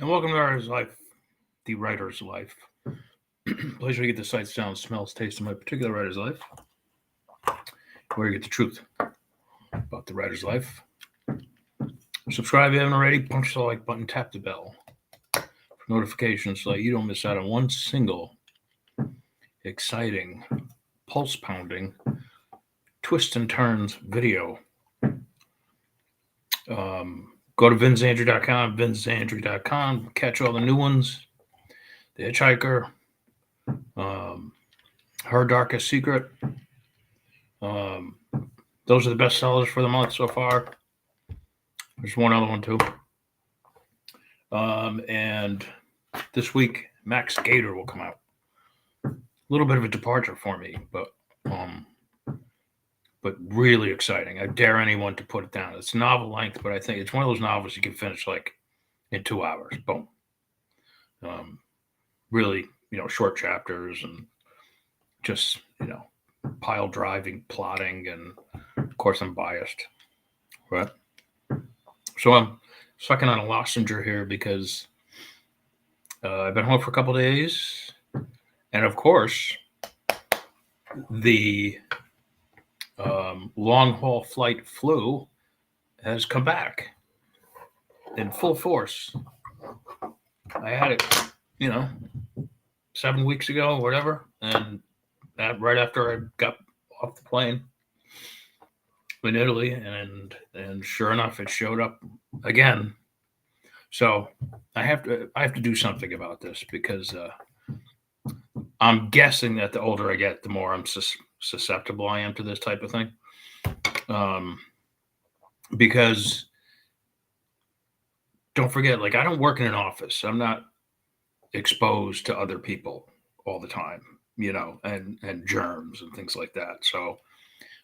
And welcome to Writer's Life, the writer's life. Place where you get the sights, sounds, smells, tastes of my particular writer's life. Where you get the truth about the writer's life. Subscribe if you haven't already. Punch the like button, tap the bell for notifications so that you don't miss out on one single exciting, pulse pounding, twists and turns video. Go to vincandrew.com, catch all the new ones. The Hitchhiker, Her Darkest Secret. Those are the best sellers for the month so far. There's one other one too. And this week, Max Gator will come out. A little bit of a departure for me, but really exciting. I dare anyone to put it down. It's novel length, but I think it's one of those novels you can finish like in 2 hours. Boom. Really, short chapters and just, pile driving, plotting, and of course I'm biased. Right? So I'm sucking on a lozenge here because I've been home for a couple of days. And of course, the long haul flight flu has come back in full force. I had it, 7 weeks ago, or whatever, and that right after I got off the plane in Italy, and sure enough, it showed up again. So I have to do something about this because I'm guessing that the older I get, the more I'm susceptible I am to this type of thing. Because don't forget, like, I don't work in an office. I'm not exposed to other people all the time, and germs and things like that. So,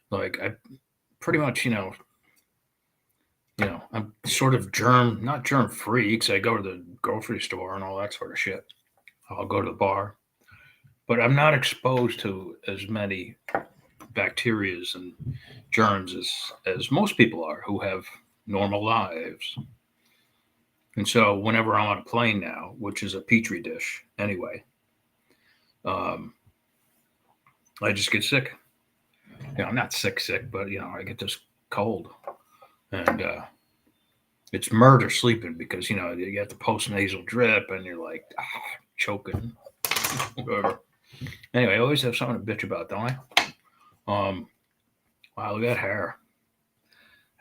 like, I pretty much, I'm sort of not germ free because I go to the grocery store and all that sort of shit. I'll go to the bar, but I'm not exposed to as many bacterias and germs as most people are who have normal lives. And so whenever I'm on a plane now, which is a petri dish anyway, I just get sick. I'm not sick, but I get this cold, and it's murder sleeping because you get the post nasal drip, and you're like choking, whatever. Anyway, I always have something to bitch about, don't I? Wow, look at that hair.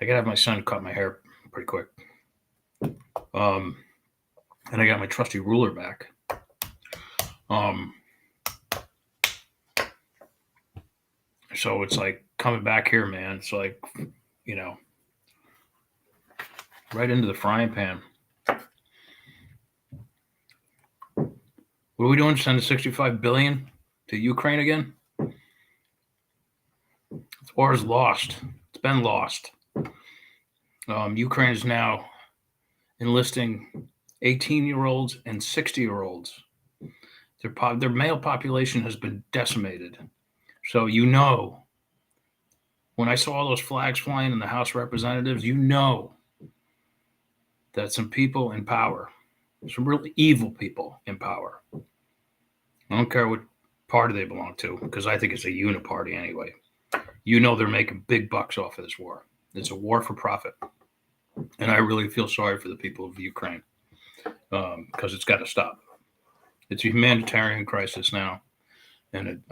I gotta have my son cut my hair pretty quick. And I got my trusty ruler back. So it's like coming back here, man. It's like, right into the frying pan. What are we doing? Send 65 billion to Ukraine again? The war is lost. It's been lost. Ukraine is now enlisting 18-year-olds and 60-year-olds. Their male population has been decimated. So when I saw all those flags flying in the House of Representatives, that some people in power, some really evil people in power, I don't care what party they belong to, because I think it's a uniparty anyway. They're making big bucks off of this war. It's a war for profit. And I really feel sorry for the people of Ukraine because it's got to stop. It's a humanitarian crisis now, and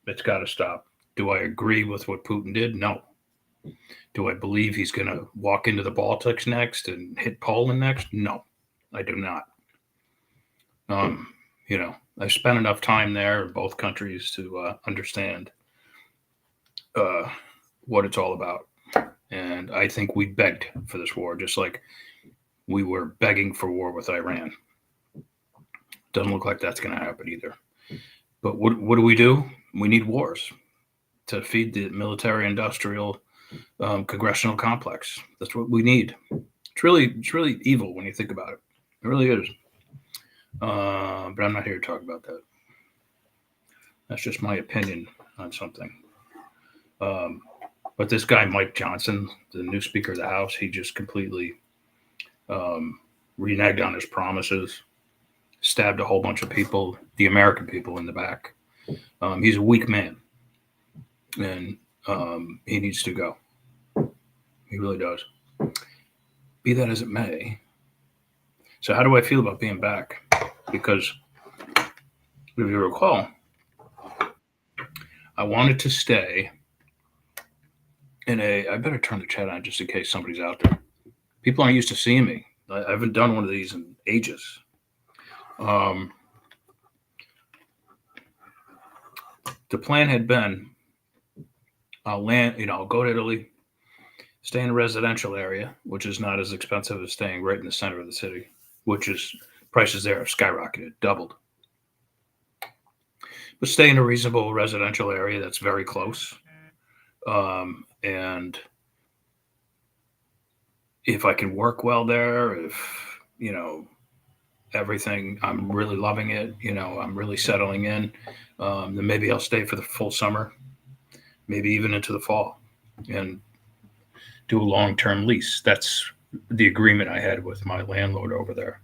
it's got to stop. Do I agree with what Putin did? No. Do I believe he's going to walk into the Baltics next and hit Poland next? No, I do not. I've spent enough time there in both countries to understand what it's all about. And I think we begged for this war, just like we were begging for war with Iran. Doesn't look like that's going to happen either. But what do? We need wars to feed the military-industrial congressional complex. That's what we need. It's really evil when you think about it. It really is. But I'm not here to talk about that. That's just my opinion on something. But this guy, Mike Johnson, the new Speaker of the House, he just completely reneged on his promises, stabbed a whole bunch of people, the American people, in the back. He's a weak man, and he needs to go. He really does. Be that as it may. So how do I feel about being back? Because if you recall, I wanted to stay in a. I better turn the chat on just in case somebody's out there. People aren't used to seeing me. I haven't done one of these in ages. The plan had been, I'll go to Italy, stay in a residential area, which is not as expensive as staying right in the center of the city, which is prices there have skyrocketed, doubled. But stay in a reasonable residential area that's very close. And if I can work well there, if, everything, I'm really loving it, I'm really settling in, then maybe I'll stay for the full summer, maybe even into the fall, and do a long-term lease. That's the agreement I had with my landlord over there.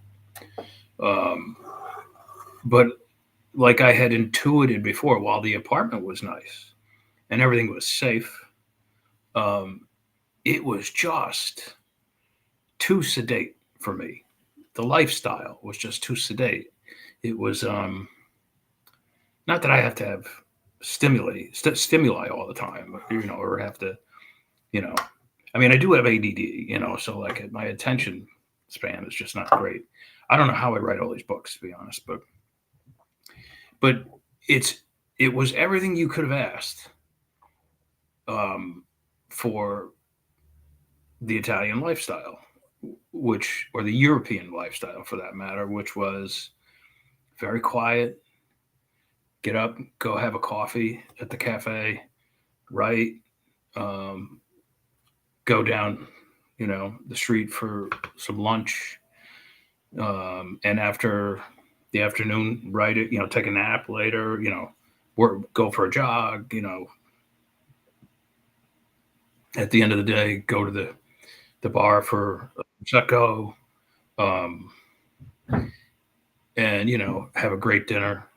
But like I had intuited before, while the apartment was nice and everything was safe, it was just too sedate for me. The lifestyle was just too sedate. It was not that I have to have stimuli all the time, or have to, I mean, I do have ADD, so like my attention span is just not great. I don't know how I write all these books, to be honest, but it was everything you could have asked for the Italian lifestyle, or the European lifestyle for that matter, which was very quiet. Get up, go have a coffee at the cafe, write, go down, the street for some lunch, and after the afternoon, write it, take a nap later, go for a jog, at the end of the day, go to the bar for a prosecco, and have a great dinner,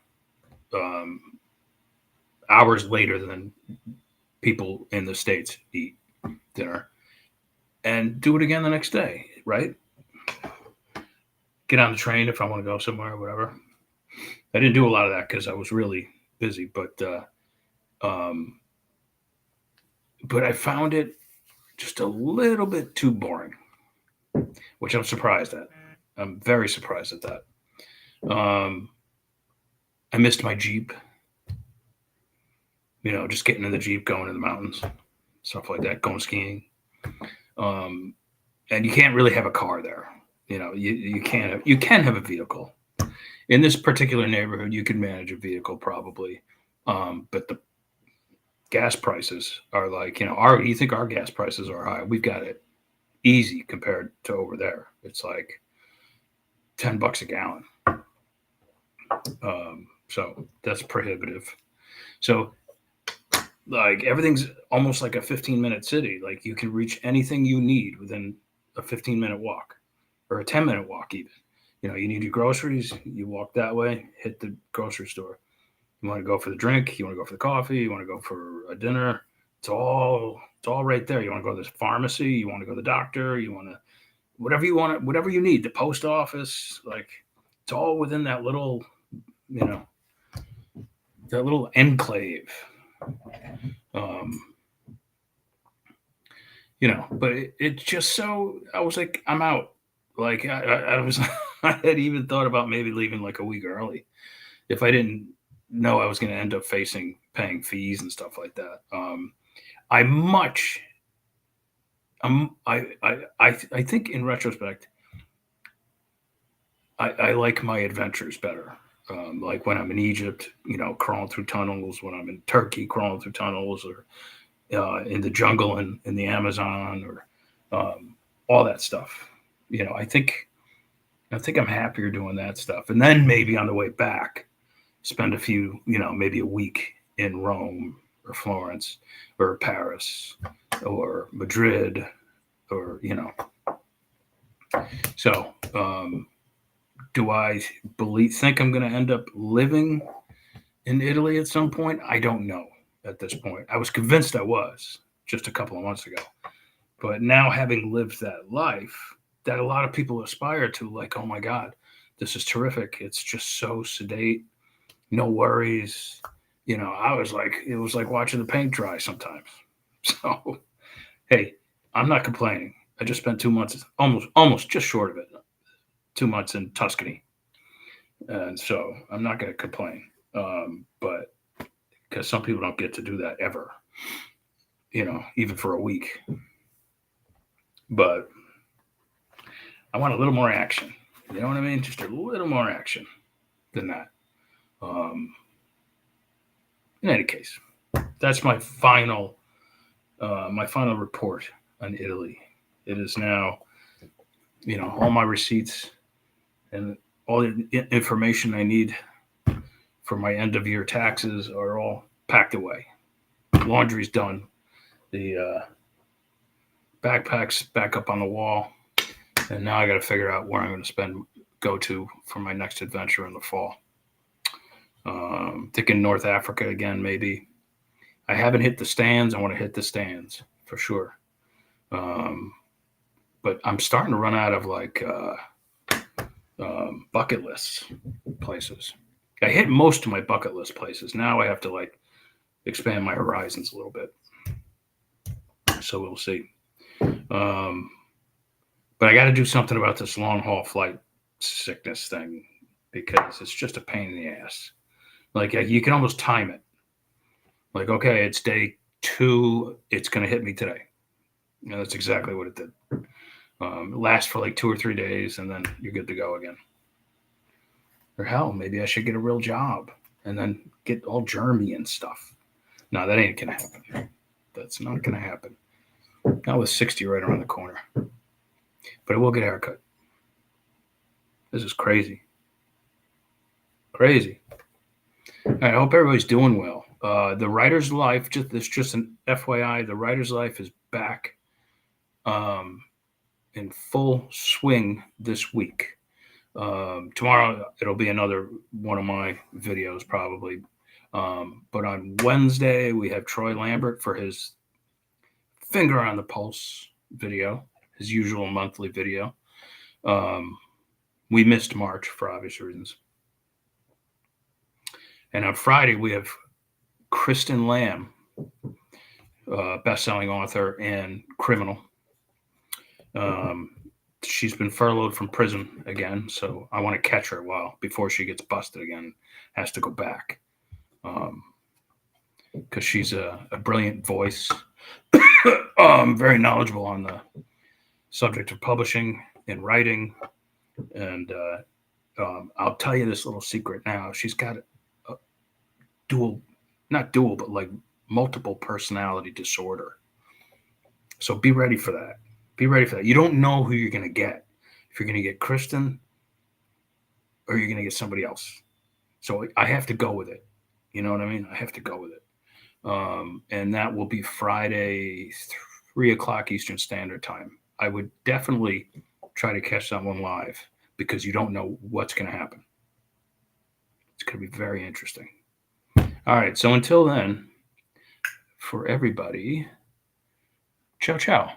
hours later than people in the States eat dinner, and do it again the next day, right? Get on the train if I want to go somewhere or whatever. I didn't do a lot of that because I was really busy, but I found it just a little bit too boring, which I'm surprised at. I'm very surprised at that. I missed my Jeep, just getting in the Jeep, going to the mountains, stuff like that, going skiing. And you can't really have a car there. You can have a vehicle. In this particular neighborhood, you can manage a vehicle probably. But the gas prices are like, you think our gas prices are high. We've got it easy compared to over there. It's like $10 a gallon. So that's prohibitive. So like everything's almost like a 15-minute city. Like you can reach anything you need within a 15-minute walk or a 10-minute walk even. You need your groceries, you walk that way, hit the grocery store. You want to go for the drink, you want to go for the coffee, you want to go for a dinner. It's all right there. You want to go to the pharmacy, you want to go to the doctor, you want to whatever you need, the post office, like it's all within that little, that little enclave. But it's just so, I was like, I'm out. Like I was, I had even thought about maybe leaving like a week early if I didn't know I was going to end up paying fees and stuff like that. I think in retrospect, I like my adventures better. Like when I'm in Egypt, crawling through tunnels, when I'm in Turkey, crawling through tunnels, or in the jungle in the Amazon, or all that stuff. I think I'm happier doing that stuff. And then maybe on the way back, spend a few, maybe a week in Rome or Florence or Paris or Madrid, or, So, do I think I'm going to end up living in Italy at some point? I don't know at this point. I was convinced I was just a couple of months ago. But now, having lived that life that a lot of people aspire to, like, oh my God, this is terrific. It's just so sedate, no worries. I was like, it was like watching the paint dry sometimes. So, hey, I'm not complaining. I just spent 2 months, almost just short of it, 2 months in Tuscany. And so I'm not going to complain. But because some people don't get to do that ever, even for a week. But I want a little more action. You know what I mean? Just a little more action than that. In any case, that's my final report on Italy. It is now, all my receipts and all the information I need for my end of year taxes are all packed away. Laundry's done. The backpack's back up on the wall. And now I got to figure out where I'm going to go to for my next adventure in the fall. Thinking North Africa again, maybe. I haven't hit the stands. I want to hit the stands for sure. But I'm starting to run out of bucket list places. I hit most of my bucket list places. Now I have to expand my horizons a little bit. So we'll see. But I got to do something about this long haul flight sickness thing because it's just a pain in the ass. You can almost time it. Okay, it's day 2. It's going to hit me today. That's exactly what it did. It lasts for 2 or 3 days, and then you're good to go again. Or hell, maybe I should get a real job and then get all germy and stuff. No, that ain't going to happen. That's not going to happen. Not with 60 right around the corner. But I will get a haircut. This is crazy. Crazy. All right, I hope everybody's doing well. The Writer's Life, just an FYI, the Writer's Life is back in full swing this week. Tomorrow, it'll be another one of my videos probably. But on Wednesday, we have Troy Lambert for his Finger on the Pulse video, his usual monthly video. We missed March for obvious reasons. And on Friday, we have Kristen Lamb, best-selling author and criminal. She's been furloughed from prison again, so I want to catch her before she gets busted again, has to go back. Because she's a brilliant voice, very knowledgeable on the subject of publishing and writing. And I'll tell you this little secret now. She's got a multiple personality disorder. So be ready for that. Be ready for that. You don't know who you're going to get. If you're going to get Kristen or you're going to get somebody else. So I have to go with it. You know what I mean? I have to go with it. And that will be Friday, 3:00 Eastern Standard Time. I would definitely try to catch that one live because you don't know what's going to happen. It's going to be very interesting. All right. So until then, for everybody, ciao, ciao.